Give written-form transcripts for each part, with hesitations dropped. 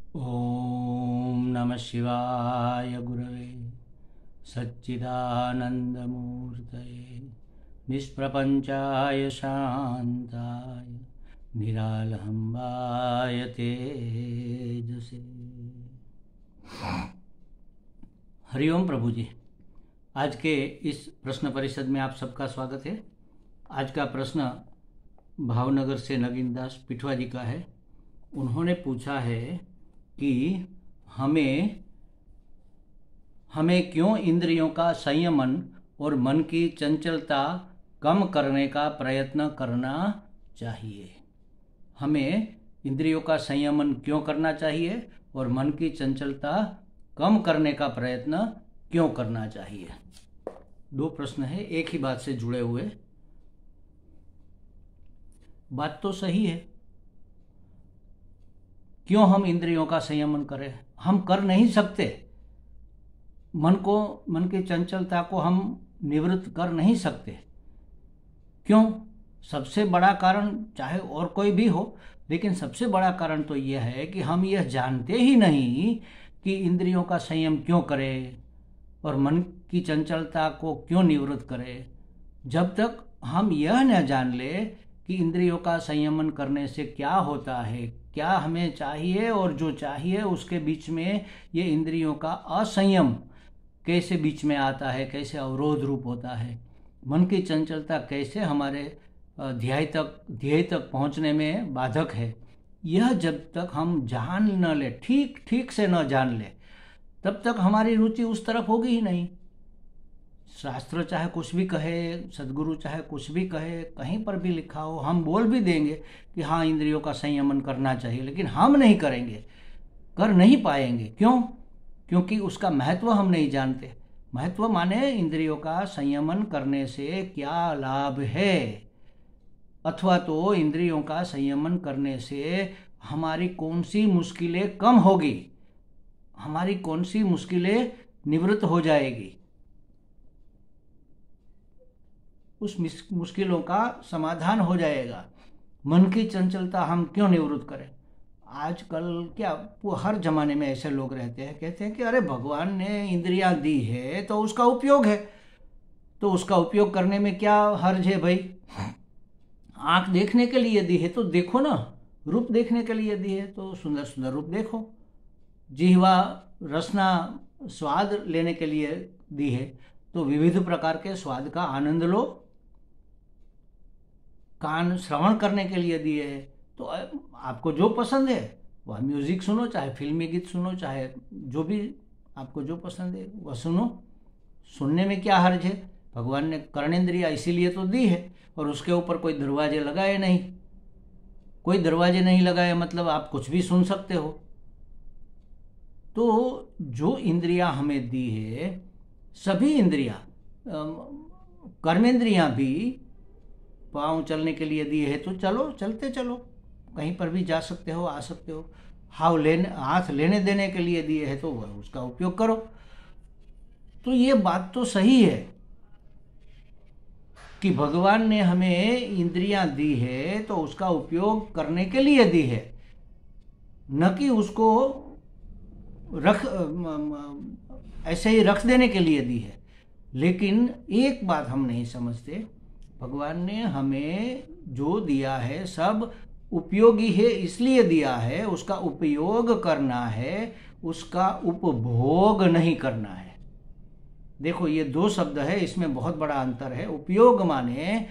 ओम नमः शिवाय गुरवे सच्चिदानन्दमूर्तये निष्प्रपञ्चाय शान्ताय निरालम्बाय तेजसे। हरिओम प्रभु जी। आज के इस प्रश्न परिषद में आप सबका स्वागत है। आज का प्रश्न भावनगर से नगीनदास पिठवा जी का है। उन्होंने पूछा है कि हमें क्यों इंद्रियों का संयमन और मन की चंचलता कम करने का प्रयत्न करना चाहिए। हमें इंद्रियों का संयमन क्यों करना चाहिए और मन की चंचलता कम करने का प्रयत्न क्यों करना चाहिए। दो प्रश्न है, एक ही बात से जुड़े हुए। बात तो सही है, क्यों हम इंद्रियों का संयमन करें। हम कर नहीं सकते, मन की चंचलता को हम निवृत्त कर नहीं सकते। क्यों? सबसे बड़ा कारण, चाहे और कोई भी हो, लेकिन सबसे बड़ा कारण तो यह है कि हम यह जानते ही नहीं कि इंद्रियों का संयम क्यों करें और मन की चंचलता को क्यों निवृत्त करें। जब तक हम यह न जान ले कि इंद्रियों का संयमन करने से क्या होता है, क्या हमें चाहिए और जो चाहिए उसके बीच में ये इंद्रियों का असंयम कैसे बीच में आता है, कैसे अवरोध रूप होता है, मन की चंचलता कैसे हमारे ध्येय तक पहुंचने में बाधक है, यह जब तक हम जान न ले, ठीक से न जान ले, तब तक हमारी रुचि उस तरफ होगी ही नहीं। शास्त्र चाहे कुछ भी कहे, सदगुरु चाहे कुछ भी कहे, कहीं पर भी लिखा हो, हम बोल भी देंगे कि हाँ इंद्रियों का संयमन करना चाहिए, लेकिन हम नहीं करेंगे, कर नहीं पाएंगे। क्यों? क्योंकि उसका महत्व हम नहीं जानते। महत्व माने इंद्रियों का संयमन करने से क्या लाभ है, अथवा तो इंद्रियों का संयमन करने से हमारी कौन सी मुश्किलें कम होगी, हमारी कौन सी मुश्किलें निवृत्त हो जाएगी, उस मुश्किलों का समाधान हो जाएगा। मन की चंचलता हम क्यों निवृत्त करें। आजकल क्या हर जमाने में ऐसे लोग रहते हैं, कहते हैं कि अरे भगवान ने इंद्रियां दी है तो उसका उपयोग है, तो उसका उपयोग करने में क्या हर्ज है भाई। आंख देखने के लिए दी है तो देखो ना, रूप देखने के लिए दी है तो सुंदर सुंदर रूप देखो। जिह्वा रसना स्वाद लेने के लिए दी है तो विविध प्रकार के स्वाद का आनंद लो। कान श्रवण करने के लिए दिए है तो आपको जो पसंद है वह म्यूजिक सुनो, चाहे फिल्मी गीत सुनो, चाहे जो भी आपको जो पसंद है वह सुनो। सुनने में क्या हर्ज है। भगवान ने कर्णेंद्रिया इसीलिए तो दी है, और उसके ऊपर कोई दरवाजे लगाए नहीं। कोई दरवाजे नहीं लगाए मतलब आप कुछ भी सुन सकते हो। तो जो इंद्रियां हमें दी है, सभी इंद्रियां, कर्मेंद्रियां भी, पाँव चलने के लिए दी है तो चलो, चलते चलो, कहीं पर भी जा सकते हो, आ सकते हो। हाथ लेने देने के लिए दिए है तो वह उसका उपयोग करो। तो ये बात तो सही है कि भगवान ने हमें इंद्रियां दी है तो उसका उपयोग करने के लिए दी है, न कि उसको ऐसे ही रख देने के लिए दी है। लेकिन एक बात हम नहीं समझते, भगवान ने हमें जो दिया है सब उपयोगी है, इसलिए दिया है, उसका उपयोग करना है, उसका उपभोग नहीं करना है। देखो ये दो शब्द है, इसमें बहुत बड़ा अंतर है। उपयोग माने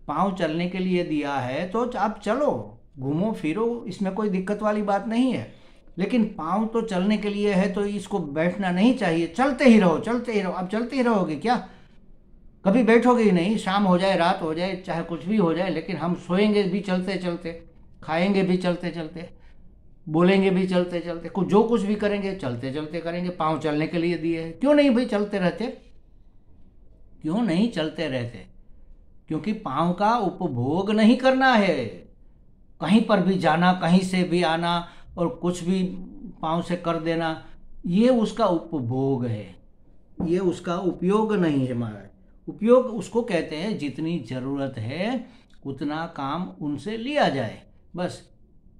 पाँव चलने के लिए दिया है तो आप चलो, घूमो फिरो, इसमें कोई दिक्कत वाली बात नहीं है। लेकिन पाँव तो चलने के लिए है तो इसको बैठना नहीं चाहिए, चलते ही रहो, चलते ही रहो। अब चलते ही रहोगे क्या? कभी बैठोगे ही नहीं। शाम हो जाए, रात हो जाए, चाहे कुछ भी हो जाए, लेकिन हम सोएंगे भी चलते चलते, खाएंगे भी चलते चलते, बोलेंगे भी चलते चलते, जो कुछ भी करेंगे चलते चलते करेंगे। पाँव चलने के लिए दिए हैं, क्यों नहीं भाई चलते रहते, क्यों नहीं चलते रहते? क्योंकि पाँव का उपभोग नहीं करना है। कहीं पर भी जाना, कहीं से भी आना और कुछ भी पाँव से कर देना, ये उसका उपभोग है, ये उसका उपयोग नहीं है। महाराज, उपयोग उसको कहते हैं जितनी जरूरत है उतना काम उनसे लिया जाए, बस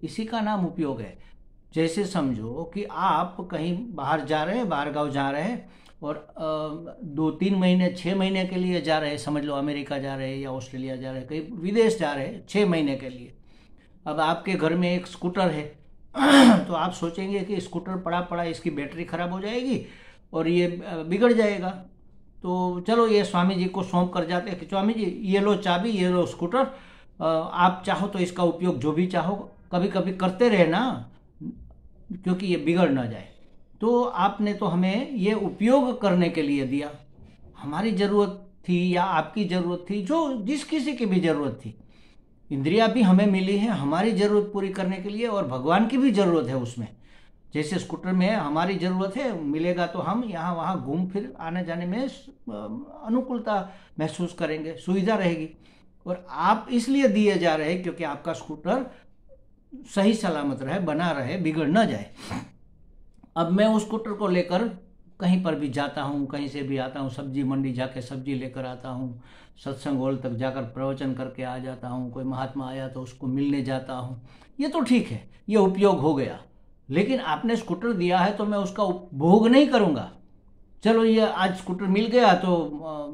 इसी का नाम उपयोग है। जैसे समझो कि आप कहीं बाहर जा रहे हैं, बाहर गाँव जा रहे हैं, और 2-3 महीने 6 महीने के लिए जा रहे हैं, समझ लो अमेरिका जा रहे हैं या ऑस्ट्रेलिया जा रहे हैं, कहीं विदेश जा रहे हैं 6 महीने के लिए। अब आपके घर में एक स्कूटर है तो आप सोचेंगे कि स्कूटर पड़ा पड़ा इसकी बैटरी खराब हो जाएगी और ये बिगड़ जाएगा, तो चलो ये स्वामी जी को सौंप कर जाते हैं कि स्वामी जी ये लो चाबी, ये लो स्कूटर, आप चाहो तो इसका उपयोग जो भी चाहो कभी कभी करते रहे ना, क्योंकि ये बिगड़ ना जाए। तो आपने तो हमें ये उपयोग करने के लिए दिया, हमारी ज़रूरत थी या आपकी ज़रूरत थी, जो जिस किसी की भी ज़रूरत थी, इंद्रियां भी हमें मिली है हमारी ज़रूरत पूरी करने के लिए, और भगवान की भी ज़रूरत है उसमें। जैसे स्कूटर में हमारी ज़रूरत है, मिलेगा तो हम यहाँ वहाँ घूम फिर आने जाने में अनुकूलता महसूस करेंगे, सुविधा रहेगी। और आप इसलिए दिए जा रहे हैं क्योंकि आपका स्कूटर सही सलामत रहे, बना रहे, बिगड़ ना जाए। अब मैं उस स्कूटर को लेकर कहीं पर भी जाता हूँ, कहीं से भी आता हूँ, सब्जी मंडी जाके सब्जी लेकर आता हूँ, सत्संग हॉल तक जाकर प्रवचन करके आ जाता हूँ, कोई महात्मा आया तो उसको मिलने जाता हूँ, ये तो ठीक है, ये उपयोग हो गया। लेकिन आपने स्कूटर दिया है तो मैं उसका उपभोग नहीं करूँगा। चलो ये आज स्कूटर मिल गया तो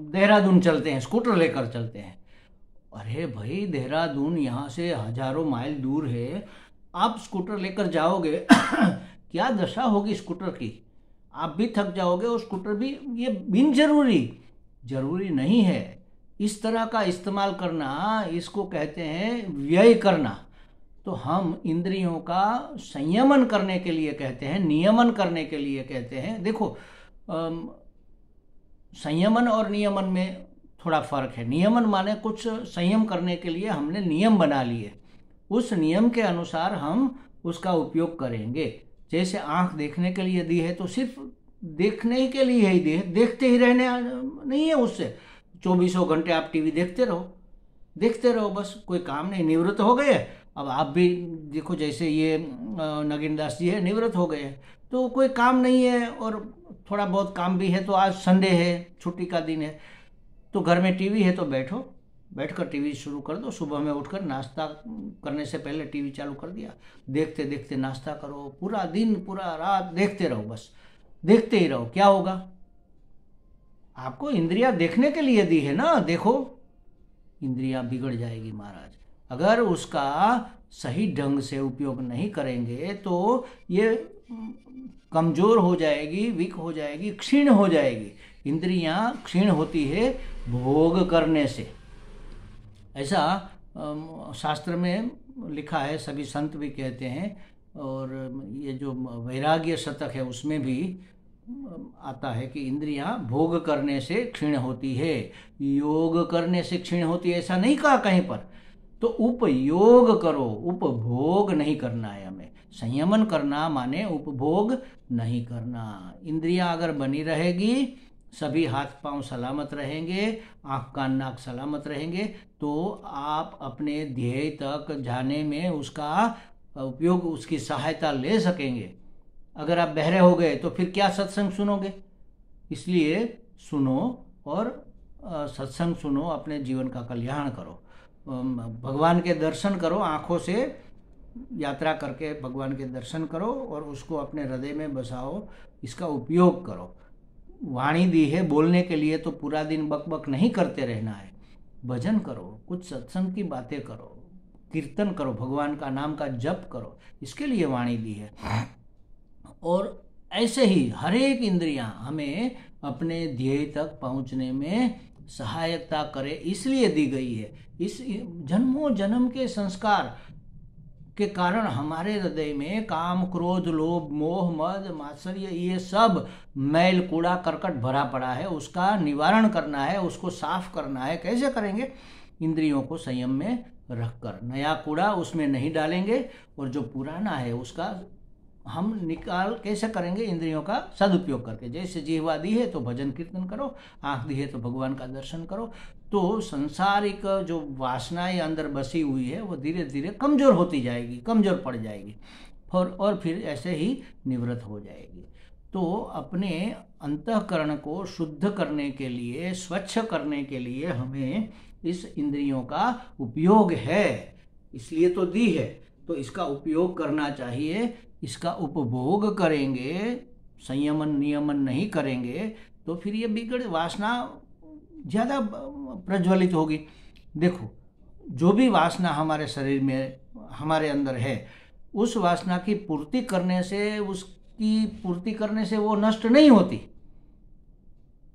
देहरादून चलते हैं, स्कूटर लेकर चलते हैं। अरे भाई देहरादून यहाँ से हजारों माइल दूर है, आप स्कूटर लेकर जाओगे क्या दशा होगी स्कूटर की, आप भी थक जाओगे और स्कूटर भी, ये बिन जरूरी नहीं है। इस तरह का इस्तेमाल करना, इसको कहते हैं व्यय करना। तो हम इंद्रियों का संयमन करने के लिए कहते हैं, नियमन करने के लिए कहते हैं। देखो संयमन और नियमन में थोड़ा फर्क है। नियमन माने कुछ संयम करने के लिए हमने नियम बना लिए, उस नियम के अनुसार हम उसका उपयोग करेंगे। जैसे आंख देखने के लिए दी है तो सिर्फ देखने के लिए ही दी है, देखते ही रहने नहीं है उससे। 24 घंटे आप टीवी देखते रहो बस, कोई काम नहीं, निवृत्त हो गए। अब आप भी देखो जैसे ये नगीन दास जी है, निवृत्त हो गए, तो कोई काम नहीं है और थोड़ा बहुत काम भी है, तो आज संडे है, छुट्टी का दिन है, तो घर में टीवी है तो बैठकर टीवी शुरू कर दो। सुबह में उठकर नाश्ता करने से पहले टीवी चालू कर दिया, देखते देखते नाश्ता करो, पूरा दिन पूरा रात देखते रहो, बस देखते ही रहो। क्या होगा, आपको इंद्रियां देखने के लिए दी है ना, देखो इंद्रियां बिगड़ जाएगी महाराज। अगर उसका सही ढंग से उपयोग नहीं करेंगे तो ये कमजोर हो जाएगी, वीक हो जाएगी, क्षीण हो जाएगी। इंद्रियां क्षीण होती है भोग करने से, ऐसा शास्त्र में लिखा है, सभी संत भी कहते हैं। और ये जो वैराग्य शतक है उसमें भी आता है कि इंद्रियां भोग करने से क्षीण होती है, योग करने से क्षीण होती है, ऐसा नहीं कहा कहीं पर। तो उपयोग करो, उपभोग नहीं करना है हमें। संयमन करना माने उपभोग नहीं करना। इंद्रियां अगर बनी रहेगी, सभी हाथ पांव सलामत रहेंगे, आँख कान नाक सलामत रहेंगे, तो आप अपने ध्येय तक जाने में उसका उपयोग, उसकी सहायता ले सकेंगे। अगर आप बहरे हो गए तो फिर क्या सत्संग सुनोगे। इसलिए सुनो और सत्संग सुनो, अपने जीवन का कल्याण करो, भगवान के दर्शन करो, आँखों से यात्रा करके भगवान के दर्शन करो और उसको अपने हृदय में बसाओ, इसका उपयोग करो। वाणी दी है बोलने के लिए, तो पूरा दिन बक बक नहीं करते रहना है, भजन करो, कुछ सत्संग की बातें करो, कीर्तन करो, भगवान का नाम का जप करो, इसके लिए वाणी दी है। और ऐसे ही हर एक इंद्रियां हमें अपने ध्येय तक पहुंचने में सहायता करे, इसलिए दी गई है। इस जन्मों जन्म के संस्कार के कारण हमारे हृदय में काम क्रोध लोभ मोह मद मात्सर्य, ये सब मैल कूड़ा करकट भरा पड़ा है, उसका निवारण करना है, उसको साफ करना है। कैसे करेंगे, इंद्रियों को संयम में रखकर। नया कूड़ा उसमें नहीं डालेंगे और जो पुराना है उसका हम निकाल कैसे करेंगे, इंद्रियों का सदुपयोग करके। जैसे जिह्वा दी है तो भजन कीर्तन करो, आँख दी है तो भगवान का दर्शन करो, तो संसारिक जो वासनाएं अंदर बसी हुई है वो धीरे धीरे कमज़ोर होती जाएगी, कमज़ोर पड़ जाएगी और फिर ऐसे ही निवृत्त हो जाएगी। तो अपने अंतःकरण को शुद्ध करने के लिए, स्वच्छ करने के लिए हमें इस इंद्रियों का उपयोग है, इसलिए तो दी है, तो इसका उपयोग करना चाहिए। इसका उपभोग करेंगे, संयमन नियमन नहीं करेंगे, तो फिर ये बिगड़ वासना ज़्यादा प्रज्वलित होगी। देखो, जो भी वासना हमारे शरीर में हमारे अंदर है, उस वासना की पूर्ति करने से, उसकी पूर्ति करने से वो नष्ट नहीं होती।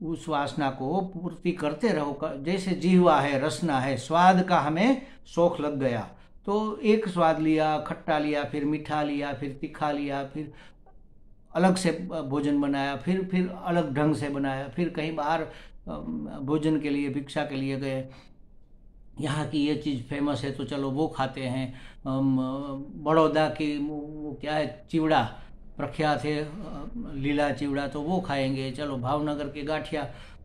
उस वासना को पूर्ति करते रहो। जैसे जीवा है, रसना है, स्वाद का हमें शौक लग गया, तो एक स्वाद लिया, खट्टा लिया, फिर मीठा लिया, फिर तीखा लिया, फिर अलग से भोजन बनाया, फिर अलग ढंग से बनाया, फिर कहीं बाहर भोजन के लिए, भिक्षा के लिए गए, यहाँ की ये चीज़ फेमस है तो चलो वो खाते हैं। बड़ौदा की वो क्या है, चिवड़ा प्रख्यात है, लीला चिवड़ा, तो वो खाएंगे। चलो भावनगर के गाठिया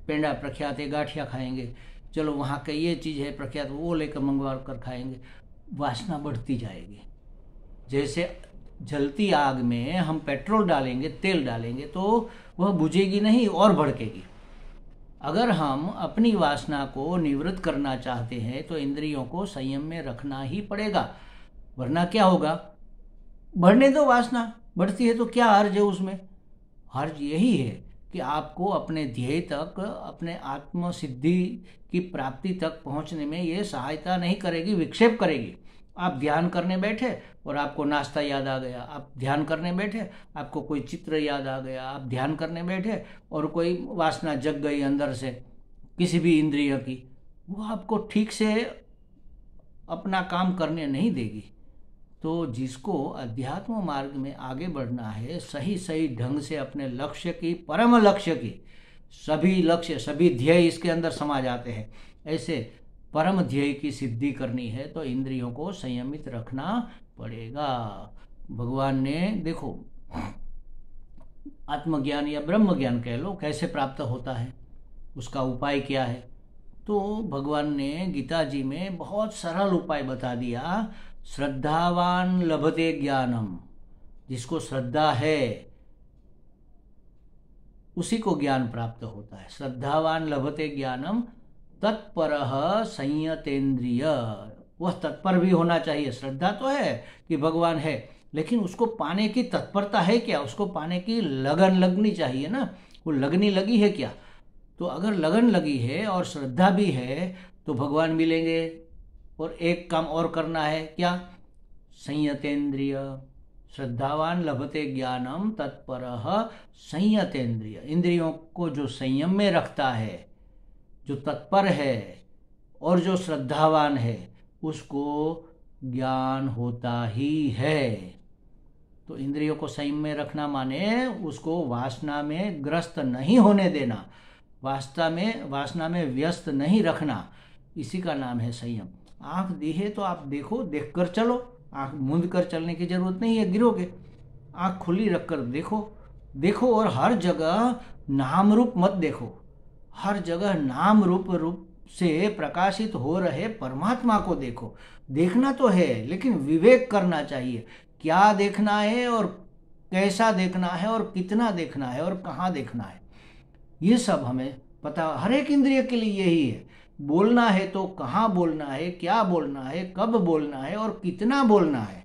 पेंडा प्रख्यात है, गाठिया खाएंगे। चलो वहाँ का ये चीज़ है प्रख्यात, वो लेकर मंगवा कर खाएंगे। वासना बढ़ती जाएगी। जैसे जलती आग में हम पेट्रोल डालेंगे, तेल डालेंगे, तो वह बुझेगी नहीं और भड़केगी। अगर हम अपनी वासना को निवृत्त करना चाहते हैं तो इंद्रियों को संयम में रखना ही पड़ेगा, वरना क्या होगा, बढ़ने दो। वासना बढ़ती है तो क्या हर्ज है उसमें? हर्ज यही है कि आपको अपने ध्येय तक, अपने आत्म सिद्धि की प्राप्ति तक पहुंचने में ये सहायता नहीं करेगी, विक्षेप करेगी। आप ध्यान करने बैठे और आपको नाश्ता याद आ गया, आप ध्यान करने बैठे, आपको कोई चित्र याद आ गया, आप ध्यान करने बैठे और कोई वासना जग गई अंदर से किसी भी इंद्रिय की, वो आपको ठीक से अपना काम करने नहीं देगी। तो जिसको अध्यात्म मार्ग में आगे बढ़ना है, सही सही ढंग से अपने लक्ष्य की, परम लक्ष्य की, सभी लक्ष्य, सभी ध्येय इसके अंदर समा जाते हैं, ऐसे परम ध्येय की सिद्धि करनी है तो इंद्रियों को संयमित रखना पड़ेगा। भगवान ने देखो, आत्मज्ञान या ब्रह्म ज्ञान कह लो, कैसे प्राप्त होता है, उसका उपाय क्या है, तो भगवान ने गीता जी में बहुत सरल उपाय बता दिया। श्रद्धावान लभते ज्ञानम, जिसको श्रद्धा है उसी को ज्ञान प्राप्त होता है। श्रद्धावान लभते ज्ञानम तत्परः संयतेन्द्रिय, वह तत्पर भी होना चाहिए। श्रद्धा तो है कि भगवान है, लेकिन उसको पाने की तत्परता है क्या, उसको पाने की लगन लगनी चाहिए ना, वो लगनी लगी है क्या? तो अगर लगन लगी है और श्रद्धा भी है तो भगवान मिलेंगे। और एक काम और करना है, क्या? संयतेन्द्रिय, श्रद्धावान लभते ज्ञानम तत्परः संयतेन्द्रिय, इंद्रियों को जो संयम में रखता है, जो तत्पर है और जो श्रद्धावान है, उसको ज्ञान होता ही है। तो इंद्रियों को संयम में रखना माने उसको वासना में ग्रस्त नहीं होने देना, वासना में व्यस्त नहीं रखना, इसी का नाम है संयम। आंख दी है तो आप देखो, देख कर चलो, आंख मूंद कर चलने की जरूरत नहीं है, गिरोगे। आंख खुली रखकर देखो और हर जगह नाम रूप मत देखो, हर जगह नाम रूप से प्रकाशित हो रहे परमात्मा को देखो। देखना तो है, लेकिन विवेक करना चाहिए, क्या देखना है और कैसा देखना है और कितना देखना है और कहाँ देखना है, ये सब हमें पता। हर एक इंद्रिय के लिए यही है, बोलना है तो कहाँ बोलना है, क्या बोलना है, कब बोलना है और कितना बोलना है।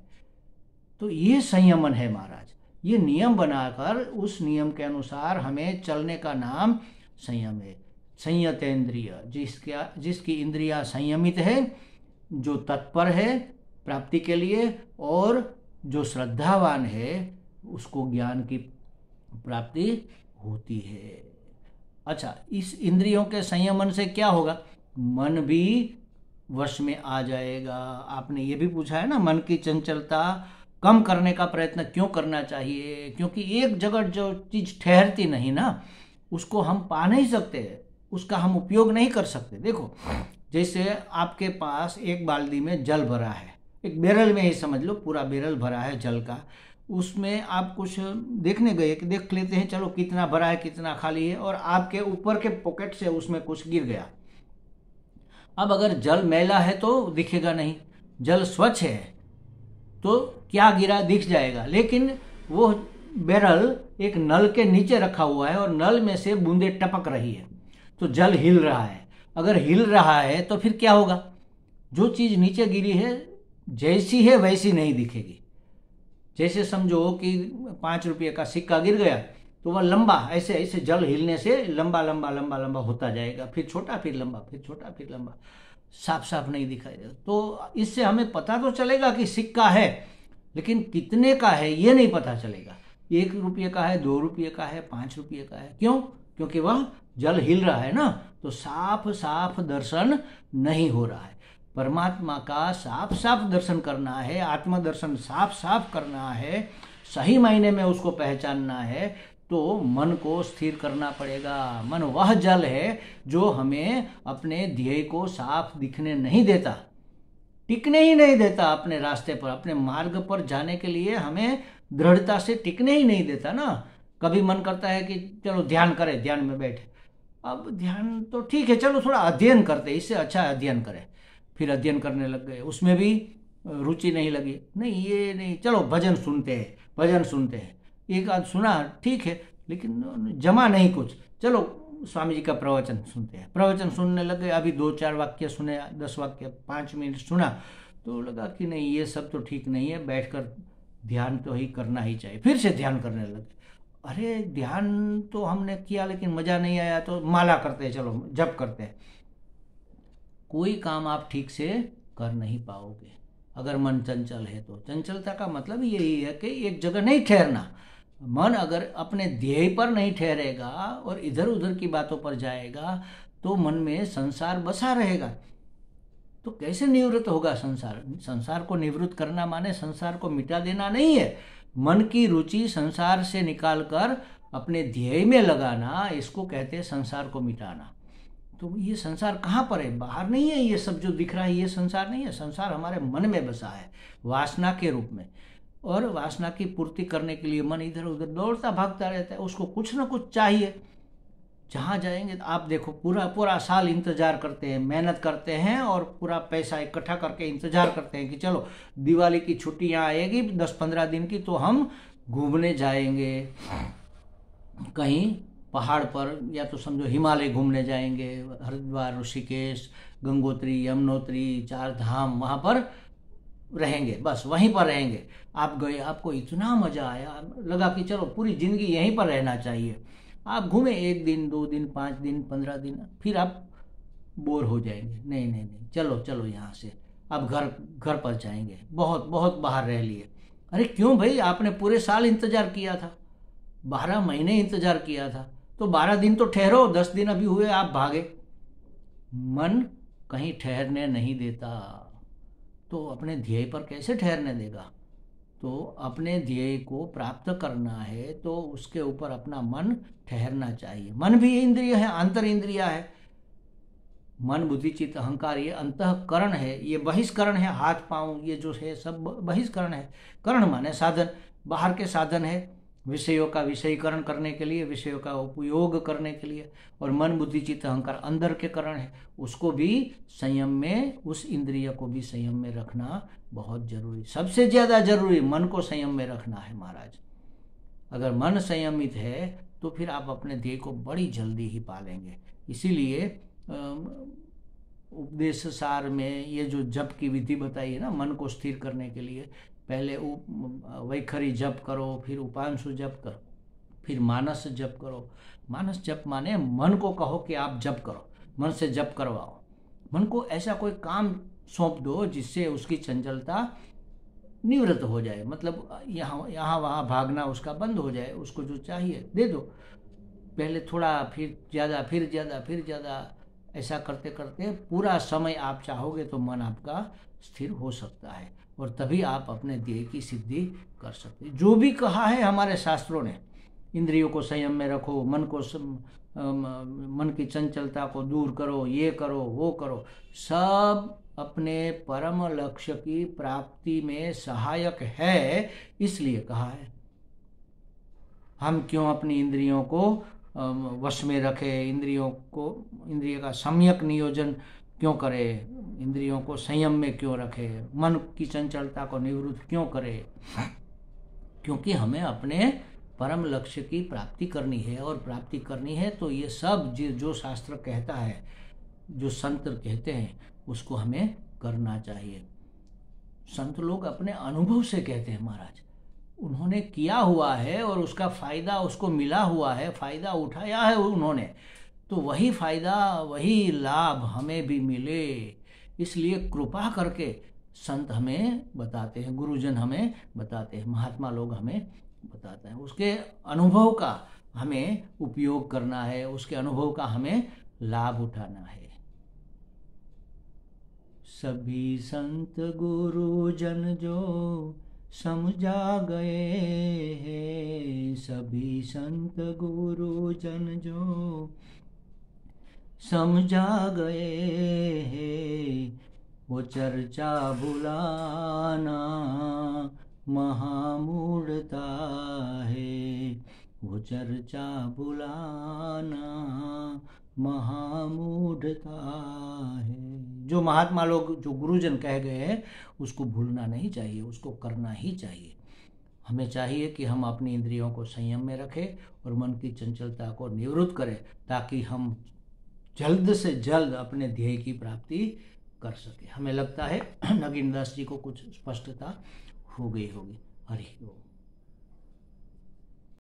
तो ये संयमन है महाराज, ये नियम बनाकर उस नियम के अनुसार हमें चलने का नाम संयम है। संयतेन्द्रिय, जिसकी इंद्रियां संयमित है, जो तत्पर है प्राप्ति के लिए और जो श्रद्धावान है, उसको ज्ञान की प्राप्ति होती है। अच्छा, इस इंद्रियों के संयमन से क्या होगा? मन भी वश में आ जाएगा। आपने ये भी पूछा है ना, मन की चंचलता कम करने का प्रयत्न क्यों करना चाहिए? क्योंकि एक जगह जो चीज ठहरती नहीं ना, उसको हम पा नहीं सकते, उसका हम उपयोग नहीं कर सकते। देखो, जैसे आपके पास एक बाल्टी में जल भरा है, एक बैरल में ही समझ लो, पूरा बैरल भरा है जल का, उसमें आप कुछ देखने गए कि देख लेते हैं चलो कितना भरा है कितना खाली है, और आपके ऊपर के पॉकेट से उसमें कुछ गिर गया। अब अगर जल मैला है तो दिखेगा नहीं, जल स्वच्छ है तो क्या गिरा दिख जाएगा, लेकिन वो बैरल एक नल के नीचे रखा हुआ है और नल में से बूंदे टपक रही है, तो जल हिल रहा है। अगर हिल रहा है तो फिर क्या होगा? जो चीज नीचे गिरी है जैसी है वैसी नहीं दिखेगी। जैसे समझो कि 5 रुपये का सिक्का गिर गया तो वह लंबा ऐसे ऐसे जल हिलने से लंबा लंबा लंबा लंबा होता जाएगा, फिर छोटा फिर लंबा फिर छोटा फिर लंबा, साफ साफ नहीं दिखाई देगा। तो इससे हमें पता तो चलेगा कि सिक्का है, लेकिन कितने का है ये नहीं पता चलेगा। 1 रुपये का है, 2 रुपये का है, 5 रुपये का है। क्यों? क्योंकि वह जल हिल रहा है ना, तो साफ साफ दर्शन नहीं हो रहा है। परमात्मा का साफ साफ दर्शन करना है, आत्मदर्शन साफ साफ करना है, सही मायने में उसको पहचानना है, तो मन को स्थिर करना पड़ेगा। मन वह जल है जो हमें अपने ध्येय को साफ दिखने नहीं देता, टिकने ही नहीं देता अपने रास्ते पर, अपने मार्ग पर जाने के लिए हमें दृढ़ता से टिकने ही नहीं देता ना। कभी मन करता है कि चलो ध्यान करें, ध्यान में बैठे। अब ध्यान तो ठीक है, चलो थोड़ा अध्ययन करते, इससे अच्छा अध्ययन करें। फिर अध्ययन करने लग गए, उसमें भी रुचि नहीं लगी, नहीं ये नहीं, चलो भजन सुनते हैं, भजन सुनते हैं, एक आध सुना ठीक है, लेकिन जमा नहीं कुछ, चलो स्वामी जी का प्रवचन सुनते हैं। प्रवचन सुनने लग गए, अभी 2-4 वाक्य सुने, 10 वाक्य, 5 मिनट सुना, तो लगा कि नहीं ये सब तो ठीक नहीं है, बैठकर ध्यान तो ही करना ही चाहिए। फिर से ध्यान करने लगे, अरे ध्यान तो हमने किया लेकिन मज़ा नहीं आया, तो माला करते हैं, चलो जप करते हैं। कोई काम आप ठीक से कर नहीं पाओगे अगर मन चंचल है तो। चंचलता का मतलब यही है कि एक जगह नहीं ठहरना। मन अगर अपने ध्येय पर नहीं ठहरेगा और इधर उधर की बातों पर जाएगा तो मन में संसार बसा रहेगा। तो कैसे निवृत्त होगा संसार? संसार को निवृत्त करना माने संसार को मिटा देना नहीं है। मन की रुचि संसार से निकालकर अपने ध्येय में लगाना, इसको कहते हैं संसार को मिटाना। तो ये संसार कहाँ पर है? बाहर नहीं है। ये सब जो दिख रहा है ये संसार नहीं है। संसार हमारे मन में बसा है वासना के रूप में, और वासना की पूर्ति करने के लिए मन इधर उधर दौड़ता भागता रहता है। उसको कुछ ना कुछ चाहिए। जहाँ जाएंगे तो आप देखो, पूरा पूरा साल इंतजार करते हैं, मेहनत करते हैं और पूरा पैसा इकट्ठा करके इंतजार करते हैं कि चलो दिवाली की छुट्टियाँ आएगी 10-15 दिन की, तो हम घूमने जाएंगे कहीं पहाड़ पर, या तो समझो हिमालय घूमने जाएंगे, हरिद्वार, ऋषिकेश, गंगोत्री, यमुनोत्री, 4 धाम, वहाँ पर रहेंगे, बस वहीं पर रहेंगे। आप गए, आपको इतना मजा आया, लगा कि चलो पूरी जिंदगी यहीं पर रहना चाहिए। आप घूमे 1 दिन, 2 दिन, 5 दिन, 15 दिन, फिर आप बोर हो जाएंगे। नहीं नहीं नहीं, चलो चलो यहाँ से आप घर पर जाएंगे। बहुत बहुत बाहर रह लिए। अरे क्यों भाई? आपने पूरे साल इंतजार किया था, 12 महीने इंतजार किया था, तो 12 दिन तो ठहरो। 10 दिन अभी हुए आप भागे। मन कहीं ठहरने नहीं देता, तो अपने ध्येय पर कैसे ठहरने देगा? तो अपने ध्येय को प्राप्त करना है तो उसके ऊपर अपना मन ठहरना चाहिए। मन भी इंद्रिय है, अंतर इंद्रिया है। मन, बुद्धि, चित्त, अहंकार ये अंतःकरण है, ये बहिष्करण है। हाथ पांव ये जो है सब बहिष्करण है। करण माने साधन, बाहर के साधन है विषयों का विषयीकरण करने के लिए, विषयों का उपयोग करने के लिए। और मन, बुद्धि, चित्त, अहंकार अंदर के करण है, उसको भी संयम में, उस इंद्रिय को भी संयम में रखना बहुत जरूरी। सबसे ज्यादा जरूरी मन को संयम में रखना है महाराज। अगर मन संयमित है तो फिर आप अपने ध्येय को बड़ी जल्दी ही पालेंगे। इसीलिए उपदेश सार में ये जो जप की विधि बताई है ना, मन को स्थिर करने के लिए, पहले वैखरी जप करो, फिर उपांशु जप करो, फिर मानस जप करो। मानस जप माने मन को कहो कि आप जप करो, मन से जप करवाओ। मन को ऐसा कोई काम सौंप दो जिससे उसकी चंचलता निवृत्त हो जाए, मतलब यहाँ वहाँ भागना उसका बंद हो जाए। उसको जो चाहिए दे दो, पहले थोड़ा, फिर ज़्यादा, फिर ज़्यादा, फिर ज़्यादा। ऐसा करते करते पूरा समय आप चाहोगे तो मन आपका स्थिर हो सकता है, और तभी आप अपने ध्येय की सिद्धि कर सकते हैं। जो भी कहा है हमारे शास्त्रों ने, इंद्रियों को संयम में रखो, मन की चंचलता को दूर करो, ये करो वो करो, सब अपने परम लक्ष्य की प्राप्ति में सहायक है, इसलिए कहा है। हम क्यों अपनी इंद्रियों को वश में रखें, इंद्रिय का सम्यक नियोजन क्यों करें, इंद्रियों को संयम में क्यों रखें, मन की चंचलता को निवृत्त क्यों करें? क्योंकि हमें अपने परम लक्ष्य की प्राप्ति करनी है, और प्राप्ति करनी है तो ये सब जो शास्त्र कहता है, जो संत कहते हैं, उसको हमें करना चाहिए। संत लोग अपने अनुभव से कहते हैं महाराज, उन्होंने किया हुआ है और उसका फ़ायदा उसको मिला हुआ है, फ़ायदा उठाया है उन्होंने, तो वही फ़ायदा वही लाभ हमें भी मिले, इसलिए कृपा करके संत हमें बताते हैं, गुरुजन हमें बताते हैं, महात्मा लोग हमें बताते हैं। उसके अनुभव का हमें उपयोग करना है, उसके अनुभव का हमें लाभ उठाना है। सभी संत गुरुजन जो समझा गए हैं, सभी संत गुरुजन जो समझा गए हैं, वो चर्चा भुलाना महामूढ़ता है, वो चर्चा भुलाना महामूढ़ता है। जो महात्मा लोग, जो गुरुजन कह गए हैं, उसको भूलना नहीं चाहिए, उसको करना ही चाहिए। हमें चाहिए कि हम अपनी इंद्रियों को संयम में रखें और मन की चंचलता को निवृत्त करें, ताकि हम जल्द से जल्द अपने ध्येय की प्राप्ति कर सके। हमें लगता है नगीनदास जी को कुछ स्पष्टता हो गई होगी। हरि ओम।